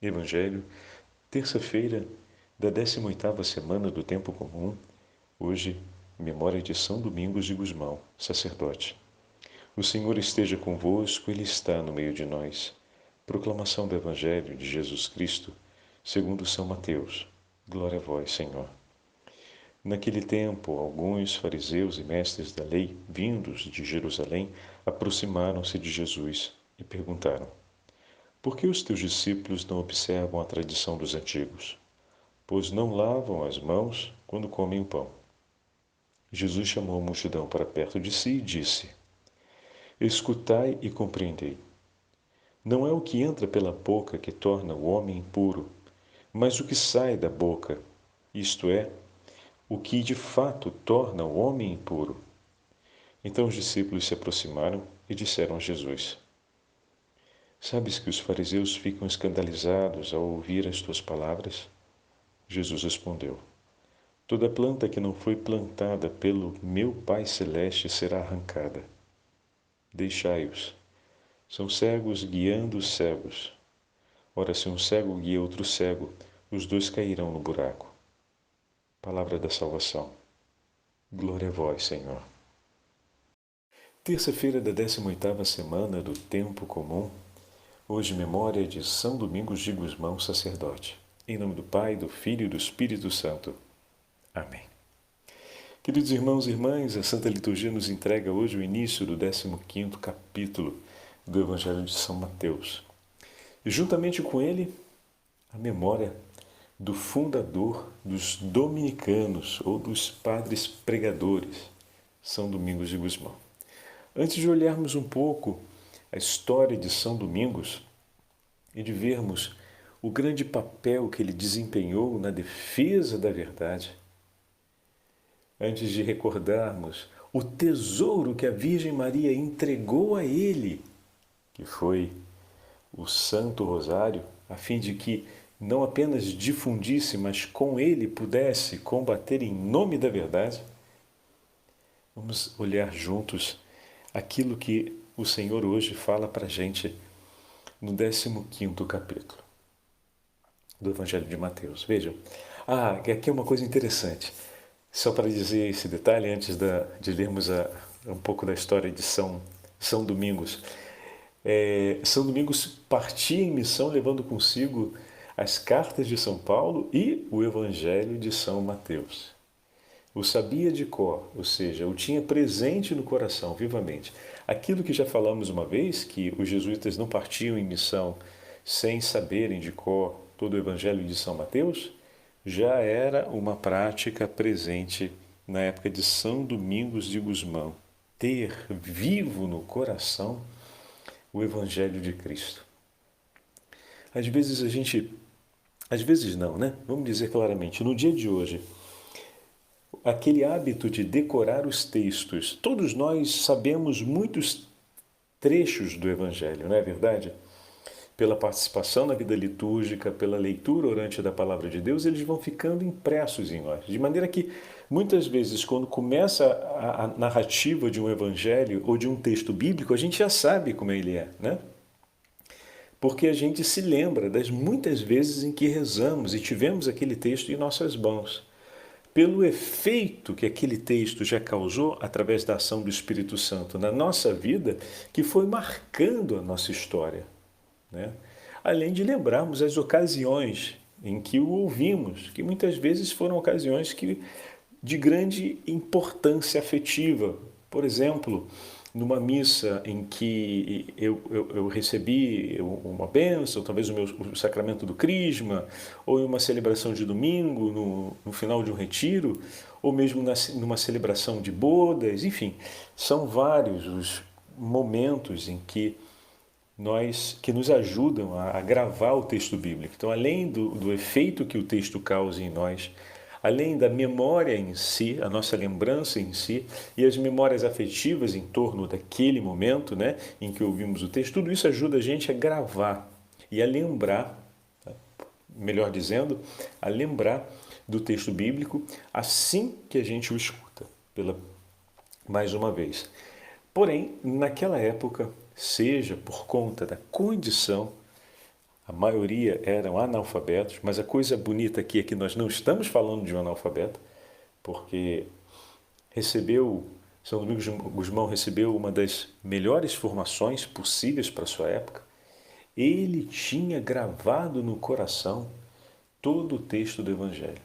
Evangelho, terça-feira da 18ª semana do Tempo Comum, hoje, memória de São Domingos de Gusmão, sacerdote. O Senhor esteja convosco, Ele está no meio de nós. Proclamação do Evangelho de Jesus Cristo, segundo São Mateus. Glória a vós, Senhor. Naquele tempo, alguns fariseus e mestres da lei, vindos de Jerusalém, aproximaram-se de Jesus e perguntaram: por que os teus discípulos não observam a tradição dos antigos? Pois não lavam as mãos quando comem o pão. Jesus chamou a multidão para perto de si e disse: escutai e compreendei. Não é o que entra pela boca que torna o homem impuro, mas o que sai da boca, isto é, o que de fato torna o homem impuro. Então os discípulos se aproximaram e disseram a Jesus: sabes que os fariseus ficam escandalizados ao ouvir as tuas palavras? Jesus respondeu: toda planta que não foi plantada pelo meu Pai Celeste será arrancada. Deixai-os. São cegos guiando os cegos. Ora, se um cego guia outro cego, os dois cairão no buraco. Palavra da salvação. Glória a vós, Senhor. Terça-feira da 18ª semana do Tempo Comum. Hoje, memória de São Domingos de Gusmão, sacerdote. Em nome do Pai, do Filho e do Espírito Santo. Amém. Queridos irmãos e irmãs, a Santa Liturgia nos entrega hoje o início do 15º capítulo do Evangelho de São Mateus. E juntamente com ele, a memória do fundador dos dominicanos ou dos padres pregadores, São Domingos de Gusmão. Antes de olharmos um pouco a história de São Domingos e de vermos o grande papel que ele desempenhou na defesa da verdade, antes de recordarmos o tesouro que a Virgem Maria entregou a ele, que foi o Santo Rosário, a fim de que não apenas difundisse, mas com ele pudesse combater em nome da verdade, vamos olhar juntos aquilo que o Senhor hoje fala para a gente no 15º capítulo do Evangelho de Mateus. Vejam, aqui é uma coisa interessante. Só para dizer esse detalhe, antes de lermos um pouco da história de São Domingos. São Domingos partia em missão levando consigo as cartas de São Paulo e o Evangelho de São Mateus. O sabia de cor, ou seja, o tinha presente no coração, vivamente. Aquilo que já falamos uma vez, que os jesuítas não partiam em missão sem saberem de cor todo o Evangelho de São Mateus, já era uma prática presente na época de São Domingos de Gusmão, ter vivo no coração o Evangelho de Cristo. Às vezes não, né? Vamos dizer claramente, no dia de hoje, aquele hábito de decorar os textos, todos nós sabemos muitos trechos do Evangelho, não é verdade? Pela participação na vida litúrgica, pela leitura orante da Palavra de Deus, eles vão ficando impressos em nós. De maneira que, muitas vezes, quando começa a narrativa de um evangelho ou de um texto bíblico, a gente já sabe como ele é, né? Porque a gente se lembra das muitas vezes em que rezamos e tivemos aquele texto em nossas mãos. Pelo efeito que aquele texto já causou através da ação do Espírito Santo na nossa vida, que foi marcando a nossa história, né? Além de lembrarmos as ocasiões em que o ouvimos, que muitas vezes foram ocasiões de grande importância afetiva. Por exemplo, numa missa em que eu recebi uma bênção, talvez o sacramento do crisma, ou em uma celebração de domingo, no final de um retiro, ou mesmo numa celebração de bodas, enfim, são vários os momentos em que nos ajudam a gravar o texto bíblico. Então, além do efeito que o texto causa em nós, além da memória em si, a nossa lembrança em si, e as memórias afetivas em torno daquele momento, né, em que ouvimos o texto, tudo isso ajuda a gente a gravar e a lembrar, melhor dizendo, a lembrar do texto bíblico assim que a gente o escuta, mais uma vez. Porém, naquela época, seja por conta da condição a maioria eram analfabetos, mas a coisa bonita aqui é que nós não estamos falando de um analfabeto, porque São Domingos de Gusmão recebeu uma das melhores formações possíveis para a sua época. Ele tinha gravado no coração todo o texto do Evangelho.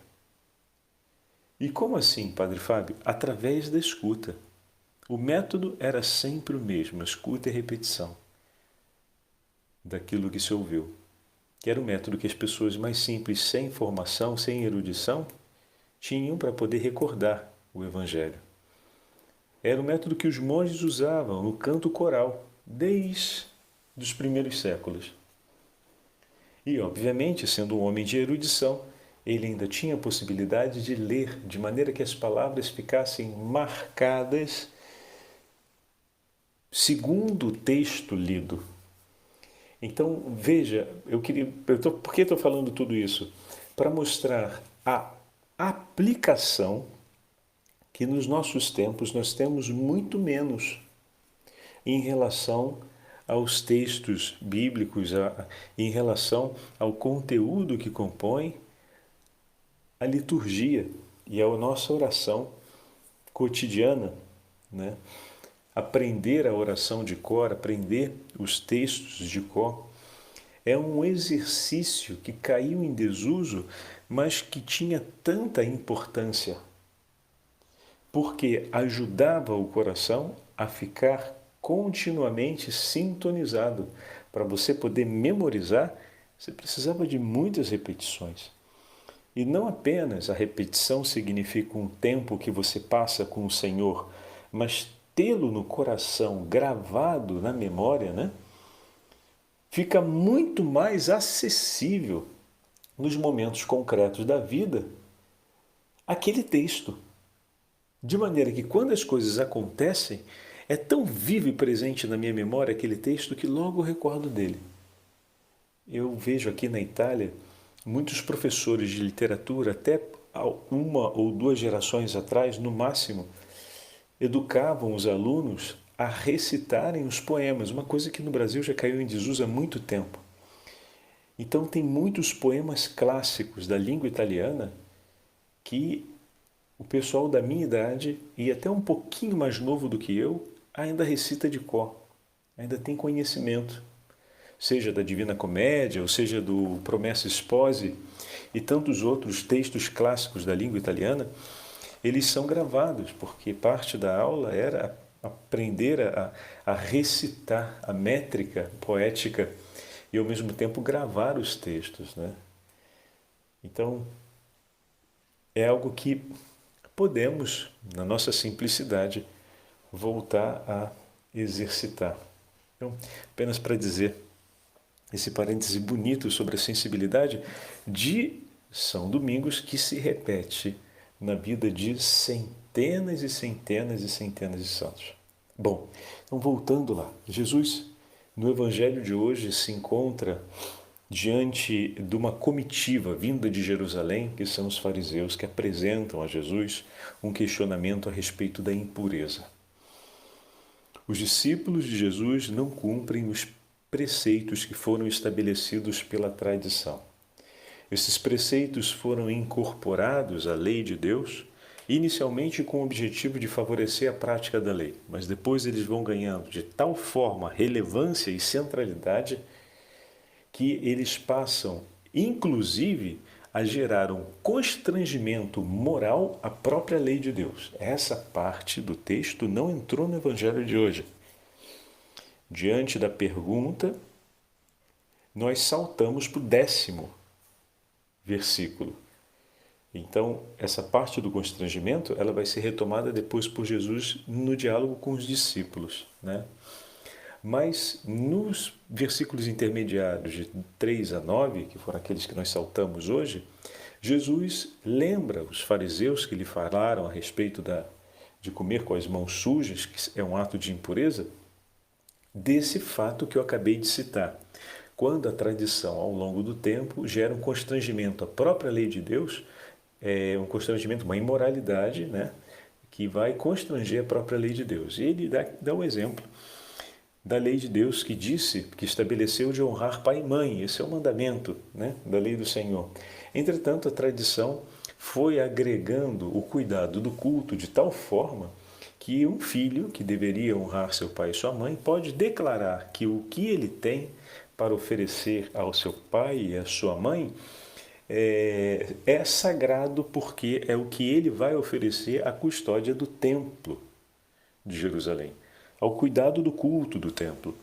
E como assim, Padre Fábio? Através da escuta. O método era sempre o mesmo, escuta e repetição daquilo que se ouviu. Que era o método que as pessoas mais simples, sem formação, sem erudição, tinham para poder recordar o Evangelho. Era o método que os monges usavam no canto coral, desde os primeiros séculos. E, obviamente, sendo um homem de erudição, ele ainda tinha a possibilidade de ler, de maneira que as palavras ficassem marcadas segundo o texto lido. Então, veja, por que estou falando tudo isso? Para mostrar a aplicação que nos nossos tempos nós temos muito menos em relação aos textos bíblicos, em relação ao conteúdo que compõe a liturgia e a nossa oração cotidiana, né? Aprender a oração de cor, aprender os textos de cor, é um exercício que caiu em desuso, mas que tinha tanta importância, porque ajudava o coração a ficar continuamente sintonizado. Para você poder memorizar, você precisava de muitas repetições. E não apenas a repetição significa um tempo que você passa com o Senhor, mas tê-lo no coração, gravado na memória, né? Fica muito mais acessível nos momentos concretos da vida aquele texto. De maneira que quando as coisas acontecem, é tão vivo e presente na minha memória aquele texto que logo recordo dele. Eu vejo aqui na Itália muitos professores de literatura, até uma ou duas gerações atrás, no máximo, educavam os alunos a recitarem os poemas, uma coisa que no Brasil já caiu em desuso há muito tempo. Então tem muitos poemas clássicos da língua italiana que o pessoal da minha idade, e até um pouquinho mais novo do que eu, ainda recita de cor, ainda tem conhecimento, seja da Divina Comédia, ou seja do Promessa Sposi e tantos outros textos clássicos da língua italiana. Eles são gravados, porque parte da aula era aprender a recitar a métrica poética e, ao mesmo tempo, gravar os textos, né? Então, é algo que podemos, na nossa simplicidade, voltar a exercitar. Então, apenas para dizer esse parêntese bonito sobre a sensibilidade de São Domingos, que se repete na vida de centenas e centenas e centenas de santos. Bom, então voltando lá, Jesus no Evangelho de hoje se encontra diante de uma comitiva vinda de Jerusalém, que são os fariseus, que apresentam a Jesus um questionamento a respeito da impureza. Os discípulos de Jesus não cumprem os preceitos que foram estabelecidos pela tradição. Esses preceitos foram incorporados à lei de Deus, inicialmente com o objetivo de favorecer a prática da lei, mas depois eles vão ganhando de tal forma relevância e centralidade que eles passam, inclusive, a gerar um constrangimento moral à própria lei de Deus. Essa parte do texto não entrou no Evangelho de hoje. Diante da pergunta, nós saltamos para o 10º versículo. Então, essa parte do constrangimento, ela vai ser retomada depois por Jesus no diálogo com os discípulos, né? Mas nos versículos intermediários de 3 a 9, que foram aqueles que nós saltamos hoje, Jesus lembra os fariseus que lhe falaram a respeito de comer com as mãos sujas, que é um ato de impureza, desse fato que eu acabei de citar. Quando a tradição, ao longo do tempo, gera um constrangimento à própria lei de Deus, um constrangimento, uma imoralidade, né, que vai constranger a própria lei de Deus. E ele dá o exemplo da lei de Deus que disse, que estabeleceu de honrar pai e mãe. Esse é o mandamento, né, da lei do Senhor. Entretanto, a tradição foi agregando o cuidado do culto de tal forma que um filho que deveria honrar seu pai e sua mãe pode declarar que o que ele tem para oferecer ao seu pai e à sua mãe é sagrado, porque é o que ele vai oferecer à custódia do templo de Jerusalém, ao cuidado do culto do templo.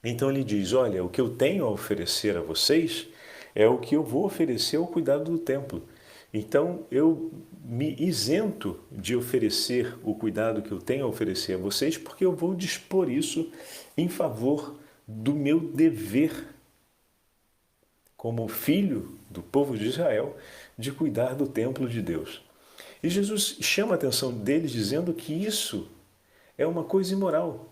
Então ele diz, olha, o que eu tenho a oferecer a vocês é o que eu vou oferecer ao cuidado do templo. Então eu me isento de oferecer o cuidado que eu tenho a oferecer a vocês, porque eu vou dispor isso em favor do meu dever como filho do povo de Israel de cuidar do templo de Deus. E Jesus chama a atenção deles dizendo que isso é uma coisa imoral,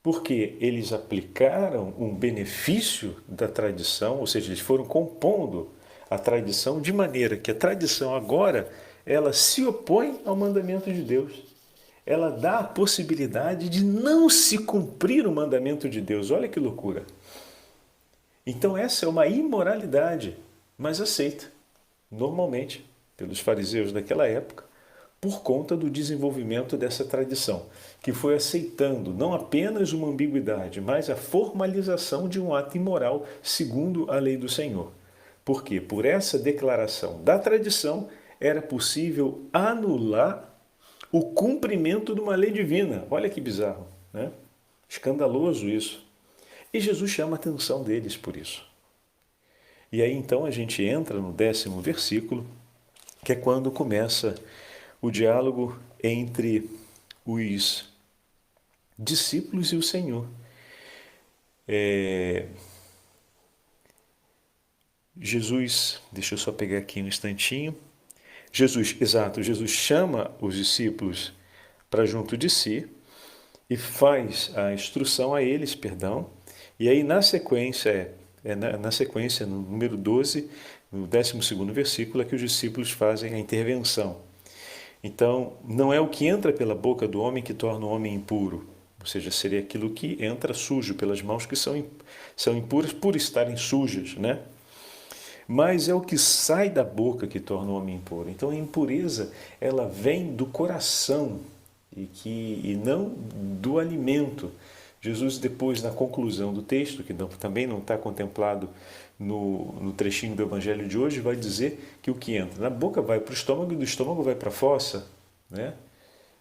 porque eles aplicaram um benefício da tradição, ou seja, eles foram compondo a tradição de maneira que a tradição agora ela se opõe ao mandamento de Deus. Ela dá a possibilidade de não se cumprir o mandamento de Deus. Olha que loucura! Então essa é uma imoralidade, mas aceita, normalmente, pelos fariseus daquela época, por conta do desenvolvimento dessa tradição, que foi aceitando não apenas uma ambiguidade, mas a formalização de um ato imoral segundo a lei do Senhor. Porque por essa declaração da tradição era possível anular o cumprimento de uma lei divina. Olha que bizarro, né? Escandaloso isso. E Jesus chama a atenção deles por isso. E aí então a gente entra no 10º versículo, que é quando começa o diálogo entre os discípulos e o Senhor. Jesus, deixa eu só pegar aqui um instantinho. Jesus chama os discípulos para junto de si e faz a instrução a eles, e aí na sequência, no número 12, no 12º versículo, é que os discípulos fazem a intervenção. Então, não é o que entra pela boca do homem que torna o homem impuro, ou seja, seria aquilo que entra sujo pelas mãos que são impuras por estarem sujas, né? Mas é o que sai da boca que torna o homem impuro. Então a impureza, ela vem do coração e não do alimento. Jesus depois, na conclusão do texto, que também não está contemplado no trechinho do Evangelho de hoje, vai dizer que o que entra na boca vai para o estômago e do estômago vai para a fossa, né?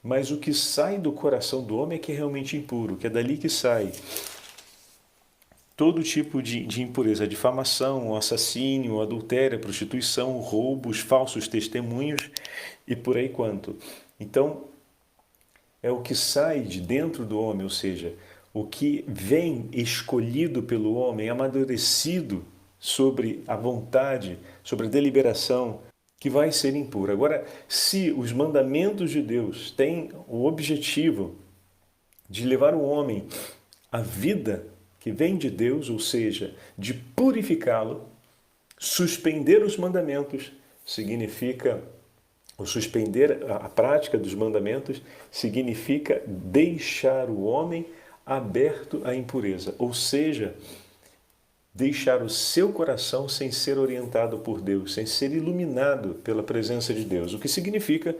Mas o que sai do coração do homem é que é realmente impuro, que é dali que sai todo tipo de impureza, difamação, assassínio, adultério, prostituição, roubos, falsos testemunhos e por aí quanto. Então, é o que sai de dentro do homem, ou seja, o que vem escolhido pelo homem, amadurecido sobre a vontade, sobre a deliberação, que vai ser impuro. Agora, se os mandamentos de Deus têm o objetivo de levar o homem à vida que vem de Deus, ou seja, de purificá-lo, suspender os mandamentos significa, ou suspender a prática dos mandamentos significa deixar o homem aberto à impureza, ou seja, deixar o seu coração sem ser orientado por Deus, sem ser iluminado pela presença de Deus, o que significa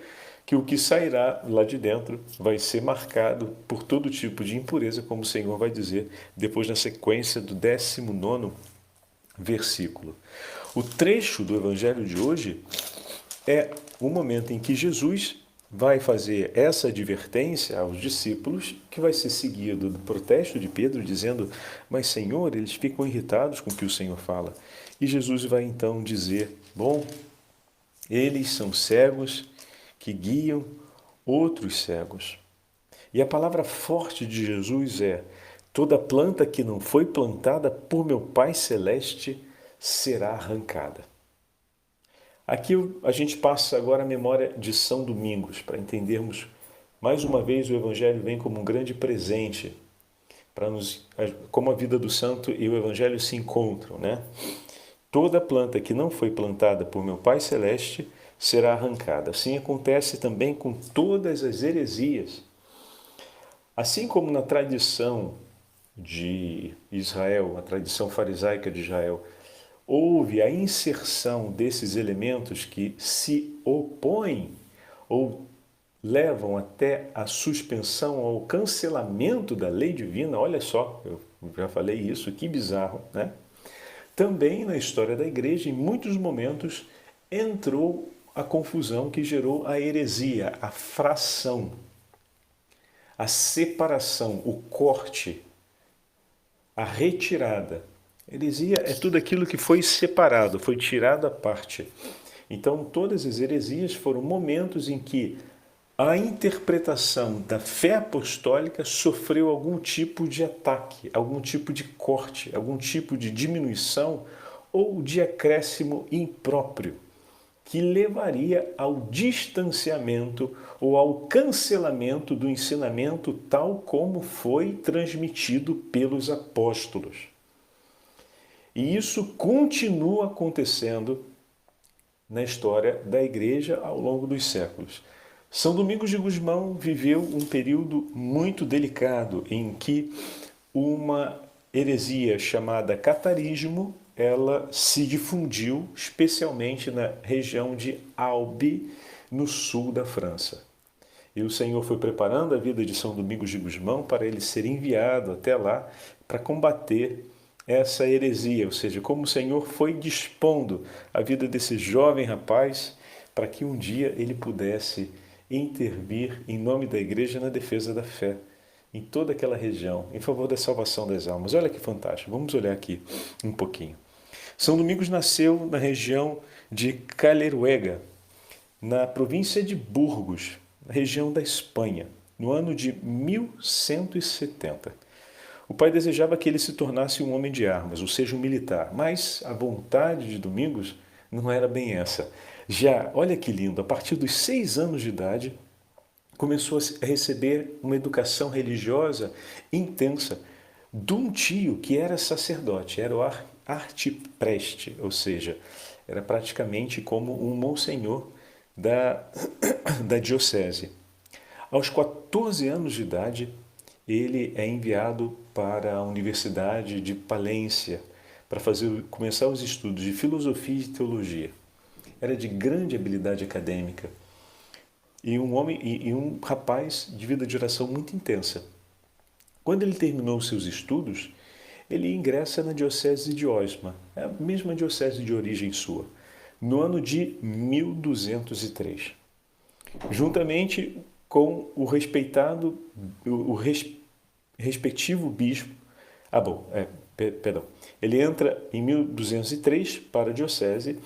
que o que sairá lá de dentro vai ser marcado por todo tipo de impureza, como o Senhor vai dizer depois na sequência do 19º versículo. O trecho do Evangelho de hoje é o momento em que Jesus vai fazer essa advertência aos discípulos, que vai ser seguido do protesto de Pedro, dizendo, mas Senhor, eles ficam irritados com o que o Senhor fala. E Jesus vai então dizer, bom, eles são cegos que guiam outros cegos. E a palavra forte de Jesus é, toda planta que não foi plantada por meu Pai Celeste será arrancada. Aqui a gente passa agora a memória de São Domingos, para entendermos, mais uma vez, o Evangelho vem como um grande presente, como a vida do santo e o Evangelho se encontram, né? Toda planta que não foi plantada por meu Pai Celeste será arrancada. Assim acontece também com todas as heresias. Assim como na tradição de Israel, a tradição farisaica de Israel, houve a inserção desses elementos que se opõem ou levam até a suspensão ou cancelamento da lei divina, olha só, eu já falei isso, que bizarro, né? Também na história da igreja, em muitos momentos, entrou a confusão que gerou a heresia, a fração, a separação, o corte, a retirada. Heresia é tudo aquilo que foi separado, foi tirado à parte. Então, todas as heresias foram momentos em que a interpretação da fé apostólica sofreu algum tipo de ataque, algum tipo de corte, algum tipo de diminuição ou de acréscimo impróprio, que levaria ao distanciamento ou ao cancelamento do ensinamento tal como foi transmitido pelos apóstolos. E isso continua acontecendo na história da igreja ao longo dos séculos. São Domingos de Gusmão viveu um período muito delicado em que uma heresia chamada catarismo, ela se difundiu especialmente na região de Albi, no sul da França. E o Senhor foi preparando a vida de São Domingos de Gusmão para ele ser enviado até lá para combater essa heresia, ou seja, como o Senhor foi dispondo a vida desse jovem rapaz para que um dia ele pudesse intervir em nome da igreja na defesa da fé em toda aquela região, em favor da salvação das almas. Olha que fantástico, vamos olhar aqui um pouquinho. São Domingos nasceu na região de Caleruega, na província de Burgos, na região da Espanha, no ano de 1170. O pai desejava que ele se tornasse um homem de armas, ou seja, um militar, mas a vontade de Domingos não era bem essa. Já, olha que lindo, a partir dos 6 anos de idade, começou a receber uma educação religiosa intensa de um tio que era sacerdote, era o arcipreste, ou seja, era praticamente como um monsenhor da diocese. Aos 14 anos de idade, ele é enviado para a Universidade de Palência para começar os estudos de filosofia e teologia. Era de grande habilidade acadêmica e um rapaz de vida de oração muito intensa. Quando ele terminou os seus estudos, ele ingressa na diocese de Osma, a mesma diocese de origem sua, no ano de 1203. Juntamente com o respectivo bispo. Ele entra em 1203 para a diocese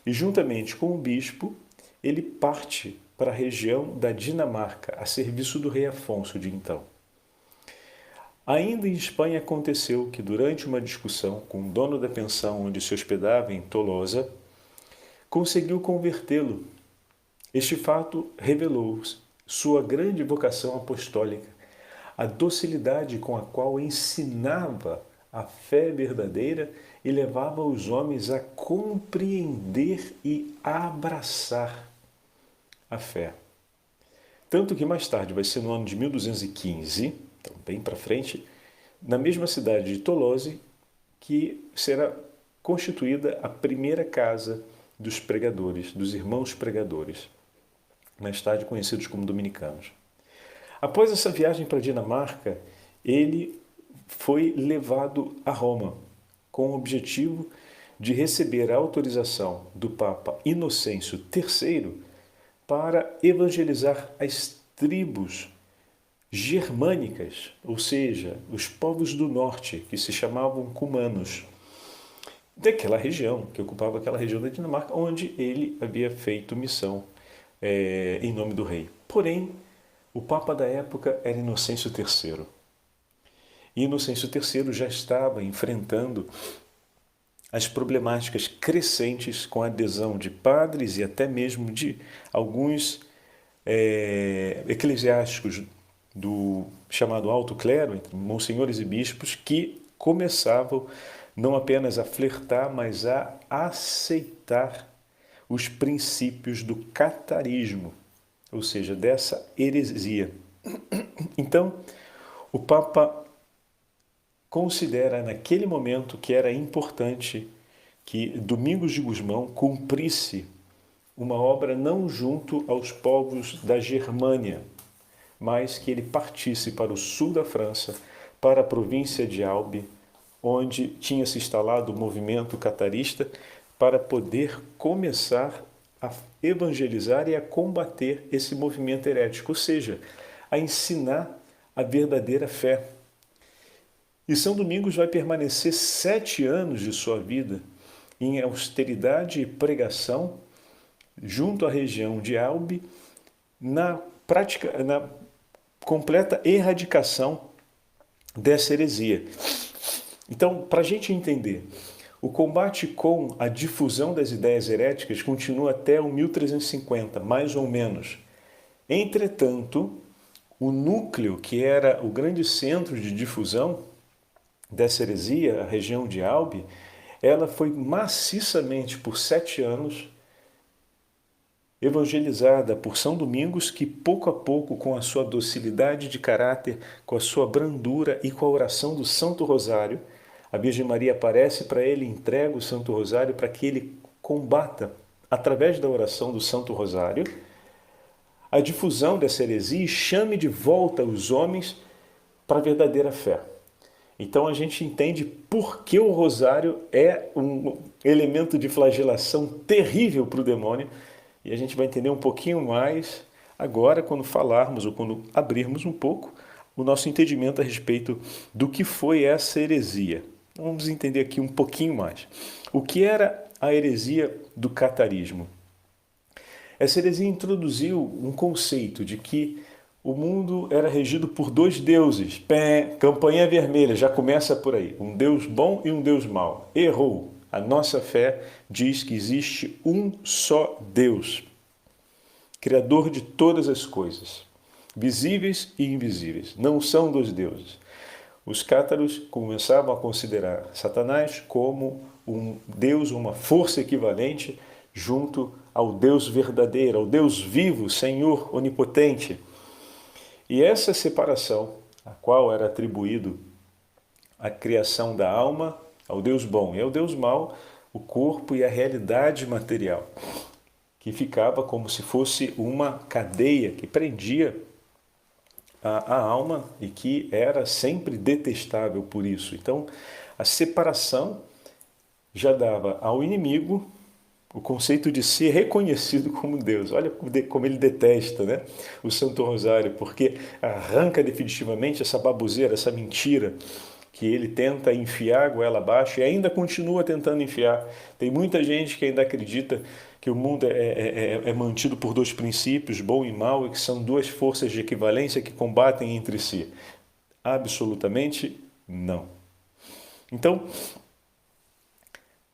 e, juntamente com o bispo, ele parte para a região da Dinamarca, a serviço do rei Afonso de então. Ainda em Espanha aconteceu que, durante uma discussão com o dono da pensão onde se hospedava em Tolosa, conseguiu convertê-lo. Este fato revelou sua grande vocação apostólica, a docilidade com a qual ensinava a fé verdadeira e levava os homens a compreender e a abraçar a fé. Tanto que mais tarde, vai ser no ano de 1215, então bem para frente, na mesma cidade de Tolose, que será constituída a primeira casa dos pregadores, dos irmãos pregadores, mais tarde conhecidos como dominicanos. Após essa viagem para a Dinamarca, ele foi levado a Roma, com o objetivo de receber a autorização do Papa Inocêncio III para evangelizar as tribos germânicas, ou seja, os povos do norte, que se chamavam cumanos, daquela região, que ocupava aquela região da Dinamarca, onde ele havia feito missão em nome do rei. Porém, o Papa da época era Inocêncio III. E Inocêncio III já estava enfrentando as problemáticas crescentes com a adesão de padres e até mesmo de alguns eclesiásticos do chamado alto clero, entre monsenhores e bispos, que começavam não apenas a flertar, mas a aceitar os princípios do catarismo, ou seja, dessa heresia. Então, o Papa considera naquele momento que era importante que Domingos de Gusmão cumprisse uma obra não junto aos povos da Germânia, mas que ele partisse para o sul da França, para a província de Albi, onde tinha se instalado o movimento catarista, para poder começar a evangelizar e a combater esse movimento herético, ou seja, a ensinar a verdadeira fé. E São Domingos vai permanecer 7 anos de sua vida em austeridade e pregação junto à região de Albi, na completa erradicação dessa heresia. Então, para a gente entender, o combate com a difusão das ideias heréticas continua até o 1350, mais ou menos. Entretanto, o núcleo, que era o grande centro de difusão dessa heresia, a região de Albi, ela foi maciçamente, por 7 anos, evangelizada por São Domingos, que pouco a pouco, com a sua docilidade de caráter, com a sua brandura e com a oração do Santo Rosário, a Virgem Maria aparece para ele, entrega o Santo Rosário para que ele combata, através da oração do Santo Rosário, a difusão dessa heresia e chame de volta os homens para a verdadeira fé. Então a gente entende por que o rosário é um elemento de flagelação terrível para o demônio, e a gente vai entender um pouquinho mais agora quando falarmos ou quando abrirmos um pouco o nosso entendimento a respeito do que foi essa heresia. Vamos entender aqui um pouquinho mais. O que era a heresia do catarismo? Essa heresia introduziu um conceito de que o mundo era regido por 2 deuses. Campanha vermelha, já começa por aí. Um Deus bom e um Deus mau. Errou. A nossa fé diz que existe um só Deus, Criador de todas as coisas, visíveis e invisíveis. Não são 2 deuses. Os cátaros começavam a considerar Satanás como um Deus, uma força equivalente junto ao Deus verdadeiro, ao Deus vivo, Senhor onipotente. E essa separação, a qual era atribuído a criação da alma ao Deus bom e ao Deus mau, o corpo e a realidade material, que ficava como se fosse uma cadeia que prendia a alma e que era sempre detestável por isso. Então, a separação já dava ao inimigo o conceito de ser reconhecido como Deus. Olha como ele detesta, né, o Santo Rosário, porque arranca definitivamente essa baboseira, essa mentira que ele tenta enfiar a goela abaixo e ainda continua tentando enfiar. Tem muita gente que ainda acredita que o mundo é mantido por 2 princípios, bom e mal, e que são 2 forças de equivalência que combatem entre si. Absolutamente não. Então,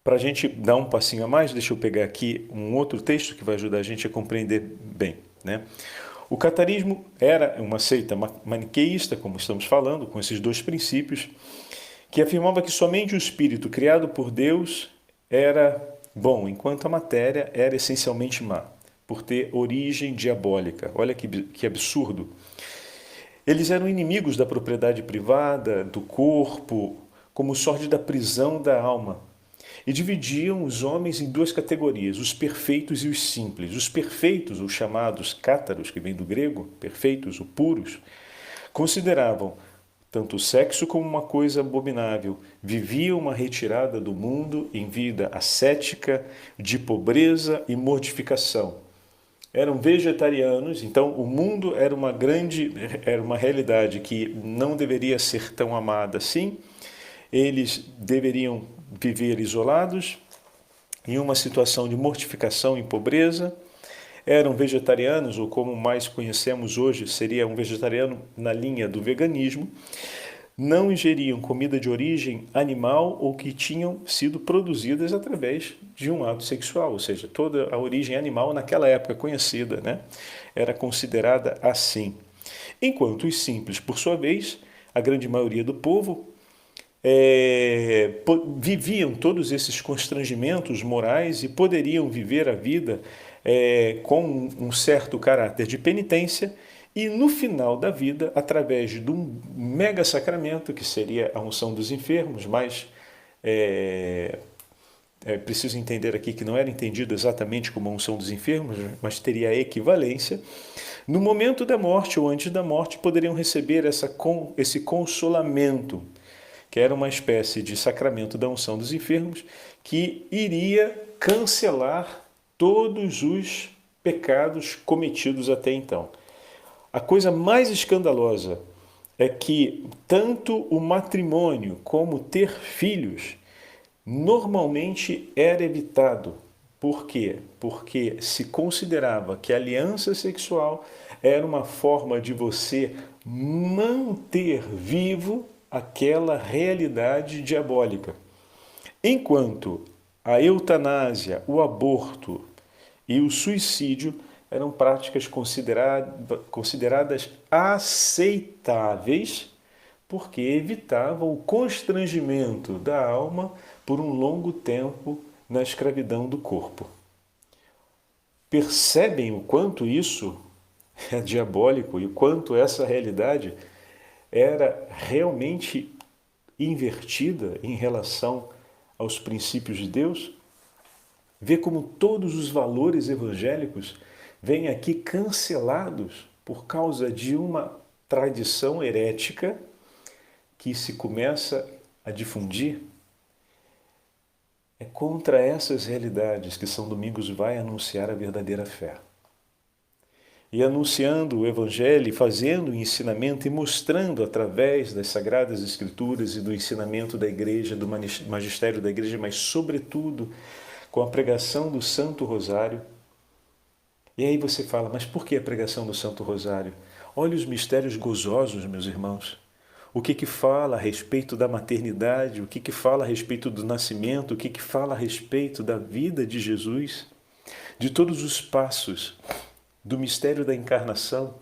para a gente dar um passinho a mais, deixa eu pegar aqui um outro texto que vai ajudar a gente a compreender bem, né? O catarismo era uma seita maniqueísta, como estamos falando, com esses 2 princípios, que afirmava que somente o espírito criado por Deus era bom, enquanto a matéria era essencialmente má, por ter origem diabólica. Olha que absurdo. Eles eram inimigos da propriedade privada, do corpo, como sorte da prisão da alma. E dividiam os homens em 2 categorias, os perfeitos e os simples. Os perfeitos, os chamados cátaros, que vem do grego, perfeitos, ou puros, consideravam tanto o sexo como uma coisa abominável, viviam uma retirada do mundo em vida ascética, de pobreza e mortificação. Eram vegetarianos, então o mundo era uma realidade que não deveria ser tão amada assim. Eles deveriam viver isolados, em uma situação de mortificação e pobreza. Eram vegetarianos, ou como mais conhecemos hoje, seria um vegetariano na linha do veganismo. Não ingeriam comida de origem animal ou que tinham sido produzidas através de um ato sexual, ou seja, toda a origem animal naquela época conhecida, né, era considerada assim. Enquanto os simples, por sua vez, a grande maioria do povo, viviam todos esses constrangimentos morais e poderiam viver a vida com um certo caráter de penitência e no final da vida, através de um mega sacramento, que seria a unção dos enfermos, mas é preciso entender aqui que não era entendido exatamente como a unção dos enfermos, mas teria a equivalência. No momento da morte ou antes da morte, poderiam receber esse consolamento, que era uma espécie de sacramento da unção dos enfermos, que iria cancelar todos os pecados cometidos até então. A coisa mais escandalosa é que tanto o matrimônio como ter filhos normalmente era evitado. Por quê? Porque se considerava que a aliança sexual era uma forma de você manter vivo aquela realidade diabólica. Enquanto a eutanásia, o aborto e o suicídio eram práticas consideradas aceitáveis, porque evitavam o constrangimento da alma por um longo tempo na escravidão do corpo. Percebem o quanto isso é diabólico e o quanto essa realidade era realmente invertida em relação aos princípios de Deus? Vê como todos os valores evangélicos vêm aqui cancelados por causa de uma tradição herética que se começa a difundir. É contra essas realidades que São Domingos vai anunciar a verdadeira fé. E anunciando o Evangelho, fazendo o ensinamento e mostrando através das Sagradas Escrituras e do ensinamento da Igreja, do magistério da Igreja, mas sobretudo com a pregação do Santo Rosário. E aí você fala, mas por que a pregação do Santo Rosário? Olha os mistérios gozosos, meus irmãos. O que fala a respeito da maternidade, o que fala a respeito do nascimento, o que fala a respeito da vida de Jesus, de todos os passos do mistério da encarnação.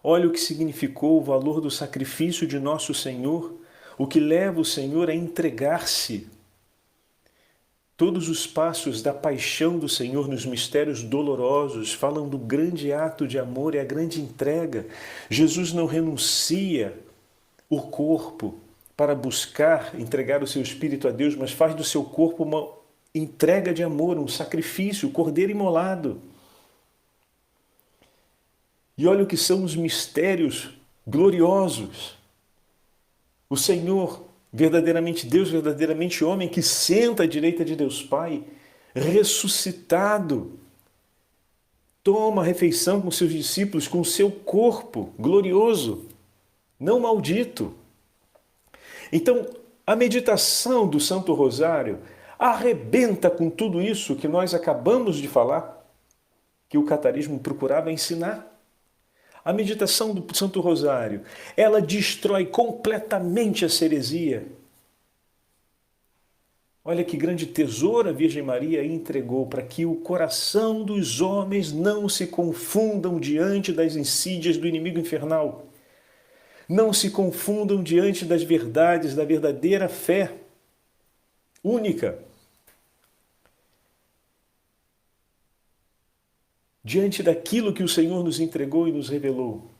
Olha o que significou o valor do sacrifício de nosso Senhor, o que leva o Senhor a entregar-se. Todos os passos da paixão do Senhor nos mistérios dolorosos falam do grande ato de amor e a grande entrega. Jesus não renuncia o corpo para buscar entregar o seu espírito a Deus, mas faz do seu corpo uma entrega de amor, um sacrifício, o cordeiro imolado. E olha o que são os mistérios gloriosos. O Senhor, verdadeiramente Deus, verdadeiramente homem, que senta à direita de Deus Pai, ressuscitado, toma a refeição com seus discípulos, com o seu corpo glorioso, não maldito. Então, a meditação do Santo Rosário arrebenta com tudo isso que nós acabamos de falar, que o catarismo procurava ensinar. A meditação do Santo Rosário, ela destrói completamente a heresia. Olha que grande tesouro a Virgem Maria entregou para que o coração dos homens não se confundam diante das insídias do inimigo infernal. Não se confundam diante das verdades da verdadeira fé única. Diante daquilo que o Senhor nos entregou e nos revelou.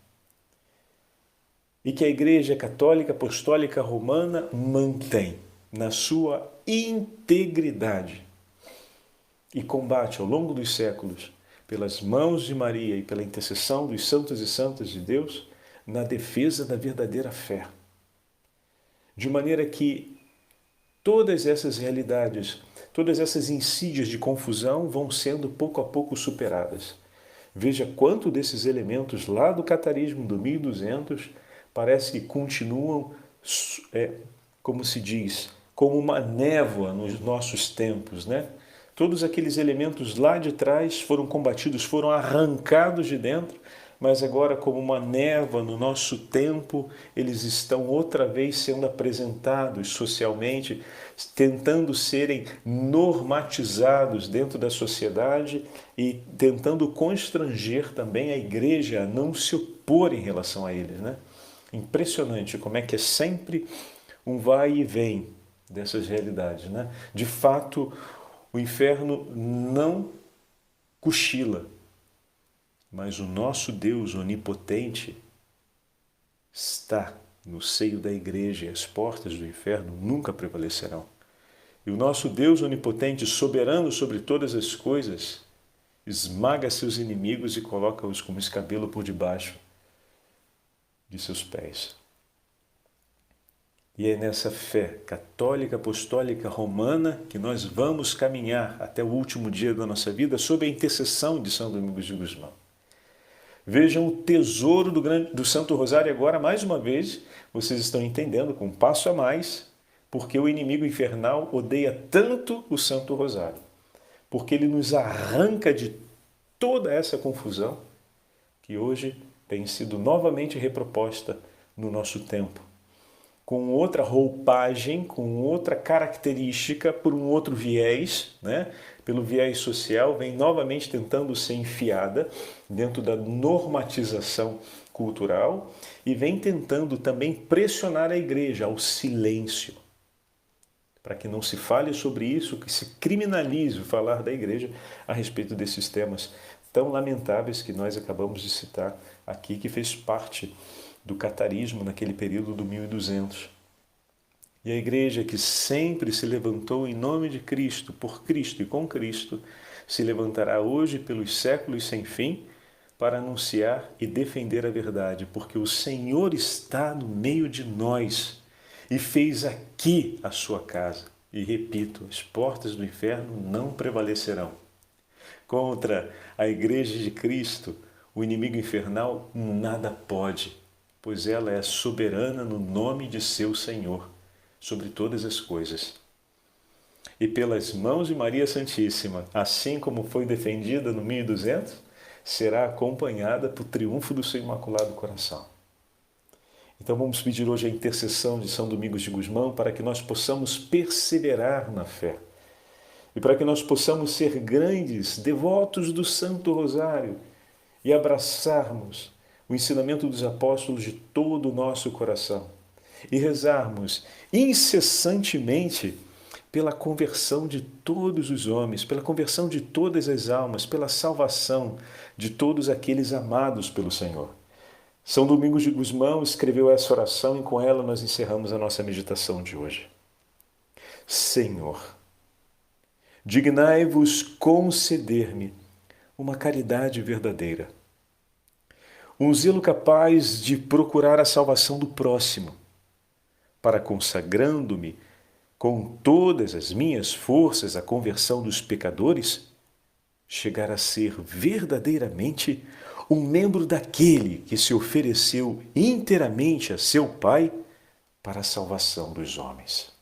E que a Igreja Católica Apostólica Romana mantém na sua integridade e combate ao longo dos séculos, pelas mãos de Maria e pela intercessão dos santos e santas de Deus, na defesa da verdadeira fé. De maneira que todas essas realidades, todas essas insídias de confusão vão sendo pouco a pouco superadas. Veja quanto desses elementos lá do catarismo do 1200 parece que continuam, como se diz, como uma névoa nos nossos tempos, né? Todos aqueles elementos lá de trás foram combatidos, foram arrancados de dentro, mas agora, como uma névoa no nosso tempo, eles estão outra vez sendo apresentados socialmente, tentando serem normatizados dentro da sociedade e tentando constranger também a Igreja a não se opor em relação a eles, né? Impressionante como é que é sempre um vai e vem dessas realidades, né? De fato, o inferno não cochila. mas o nosso Deus onipotente está no seio da igreja e as portas do inferno nunca prevalecerão. E o nosso Deus onipotente, soberano sobre todas as coisas, esmaga seus inimigos e coloca-os como escabelo por debaixo de seus pés. E é nessa fé católica, apostólica, romana que nós vamos caminhar até o último dia da nossa vida sob a intercessão de São Domingos de Gusmão. Vejam o tesouro do Santo Rosário agora, mais uma vez, vocês estão entendendo com um passo a mais, porque o inimigo infernal odeia tanto o Santo Rosário, porque ele nos arranca de toda essa confusão que hoje tem sido novamente reproposta no nosso tempo, com outra roupagem, com outra característica, por um outro viés, né? Pelo viés social, vem novamente tentando ser enfiada dentro da normatização cultural e vem tentando também pressionar a igreja ao silêncio, para que não se fale sobre isso, que se criminalize o falar da igreja a respeito desses temas tão lamentáveis que nós acabamos de citar aqui, que fez parte do catarismo naquele período do 1200. E a igreja que sempre se levantou em nome de Cristo, por Cristo e com Cristo, se levantará hoje pelos séculos sem fim para anunciar e defender a verdade, porque o Senhor está no meio de nós e fez aqui a sua casa. E repito, as portas do inferno não prevalecerão. Contra a igreja de Cristo, o inimigo infernal nada pode, pois ela é soberana no nome de seu Senhor, sobre todas as coisas. E pelas mãos de Maria Santíssima, assim como foi defendida no 1200, será acompanhada por triunfo do seu Imaculado Coração. Então vamos pedir hoje a intercessão de São Domingos de Gusmão para que nós possamos perseverar na fé e para que nós possamos ser grandes devotos do Santo Rosário e abraçarmos o ensinamento dos apóstolos de todo o nosso coração e rezarmos incessantemente pela conversão de todos os homens, pela conversão de todas as almas, pela salvação de todos aqueles amados pelo Senhor. São Domingos de Gusmão escreveu essa oração e com ela nós encerramos a nossa meditação de hoje. Senhor, dignai-vos conceder-me uma caridade verdadeira, um zelo capaz de procurar a salvação do próximo, para, consagrando-me com todas as minhas forças à conversão dos pecadores, chegar a ser verdadeiramente um membro daquele que se ofereceu inteiramente a seu Pai para a salvação dos homens.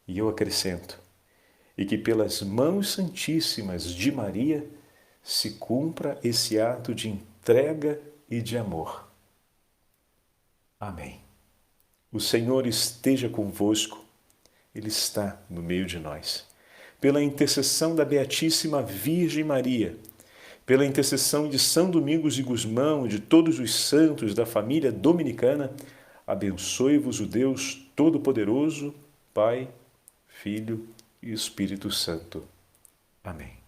E eu acrescento, e que pelas mãos santíssimas de Maria se cumpra esse ato de entrega e de amor. Amém. O Senhor esteja convosco, Ele está no meio de nós. Pela intercessão da Beatíssima Virgem Maria, pela intercessão de São Domingos de Gusmão e de todos os santos da família dominicana, abençoe-vos o Deus Todo-Poderoso, Pai, Filho e Espírito Santo. Amém.